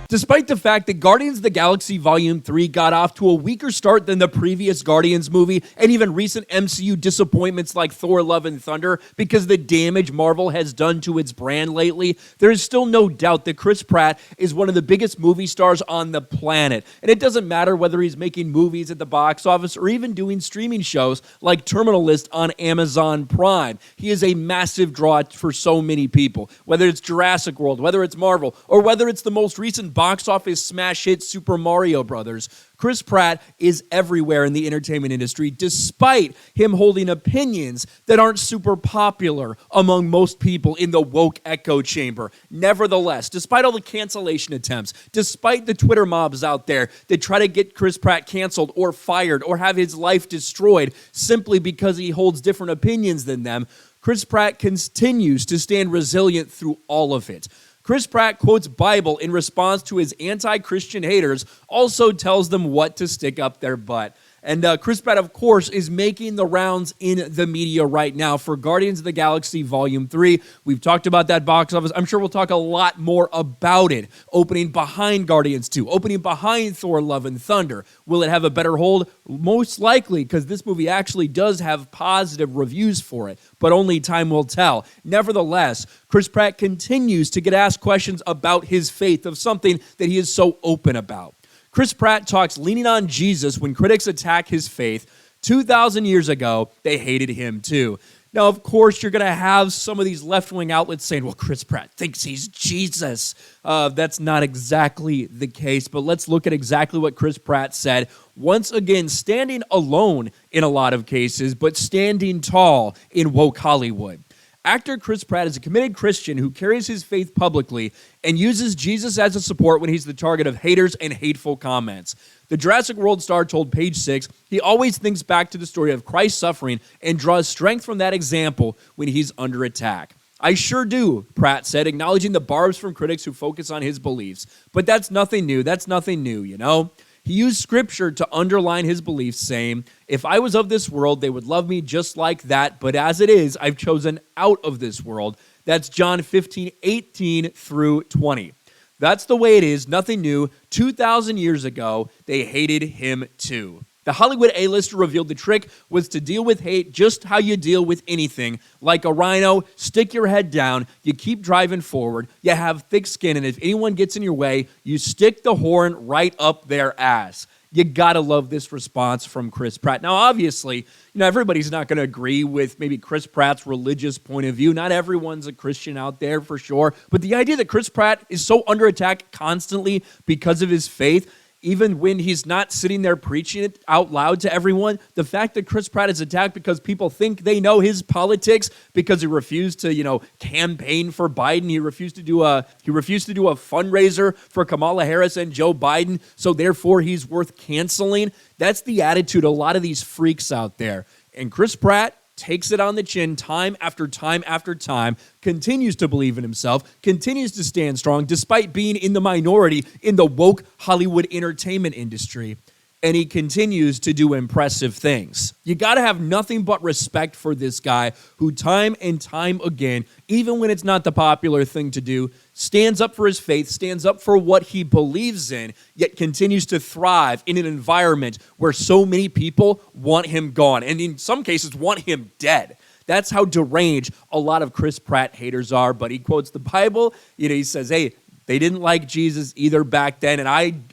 Despite the fact that Guardians of the Galaxy Volume 3 got off to a weaker start than the previous Guardians movie, and even recent MCU disappointments like Thor: Love and Thunder, because the damage Marvel has done to its brand lately, there is still no doubt that Chris Pratt is one of the biggest movie stars on the planet. And it doesn't matter whether he's making movies at the box office or even doing streaming shows like Terminal List on Amazon Prime. He is a massive draw for so many people, whether it's Jurassic World, whether it's Marvel, or whether it's the most recent box office smash hit Super Mario Brothers. Chris Pratt is everywhere in the entertainment industry, despite him holding opinions that aren't super popular among most people in the woke echo chamber. Nevertheless, despite all the cancellation attempts, despite the Twitter mobs out there that try to get Chris Pratt canceled or fired or have his life destroyed simply because he holds different opinions than them, Chris Pratt continues to stand resilient through all of it. Chris Pratt quotes Bible in response to his anti-Christian haters, also tells them what to stick up their butt. And Chris Pratt, of course, is making the rounds in the media right now for Guardians of the Galaxy Volume 3. We've talked about that box office. I'm sure we'll talk a lot more about it. Opening behind Guardians 2, opening behind Thor: Love and Thunder. Will it have a better hold? Most likely, because this movie actually does have positive reviews for it, but only time will tell. Nevertheless, Chris Pratt continues to get asked questions about his faith, of something that he is so open about. Chris Pratt talks leaning on Jesus when critics attack his faith. 2,000 years ago, they hated him too. Now, of course, you're going to have some of these left-wing outlets saying, well, Chris Pratt thinks he's Jesus. That's not exactly the case, but let's look at exactly what Chris Pratt said. Once again, standing alone in a lot of cases, but standing tall in woke Hollywood. Actor Chris Pratt is a committed Christian who carries his faith publicly and uses Jesus as a support when he's the target of haters and hateful comments. The Jurassic World star told Page Six he always thinks back to the story of Christ's suffering and draws strength from that example when he's under attack. I sure do, Pratt said, acknowledging the barbs from critics who focus on his beliefs. But that's nothing new. That's nothing new, you know? He used scripture to underline his beliefs, saying, if I was of this world, they would love me just like that, but as it is, I've chosen out of this world. That's John 15:18 through 20. That's the way it is, nothing new. 2,000 years ago, they hated him too. The Hollywood A-lister revealed the trick was to deal with hate just how you deal with anything. Like a rhino, stick your head down, you keep driving forward, you have thick skin, and if anyone gets in your way, you stick the horn right up their ass. You gotta love this response from Chris Pratt. Now, obviously, everybody's not gonna agree with maybe Chris Pratt's religious point of view. Not everyone's a Christian out there for sure. But the idea that Chris Pratt is so under attack constantly because of his faith, even when he's not sitting there preaching it out loud to everyone, the fact that Chris Pratt is attacked because people think they know his politics, because he refused to, campaign for Biden. He refused to do a fundraiser for Kamala Harris and Joe Biden, so therefore he's worth canceling. That's the attitude of a lot of these freaks out there. And Chris Pratt takes it on the chin time after time after time, continues to believe in himself, continues to stand strong despite being in the minority in the woke Hollywood entertainment industry. And he continues to do impressive things. You got to have nothing but respect for this guy who time and time again, even when it's not the popular thing to do, stands up for his faith, stands up for what he believes in, yet continues to thrive in an environment where so many people want him gone, and in some cases want him dead. That's how deranged a lot of Chris Pratt haters are, but he quotes the Bible. He says, hey, they didn't like Jesus either back then, and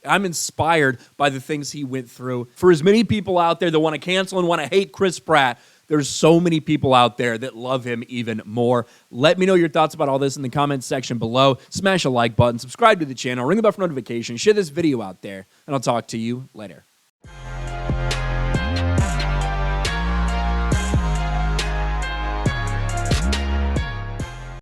I'm inspired by the things he went through. For as many people out there that want to cancel and want to hate Chris Pratt, there's so many people out there that love him even more. Let me know your thoughts about all this in the comments section below. Smash a like button, subscribe to the channel, ring the bell for notifications, share this video out there, and I'll talk to you later.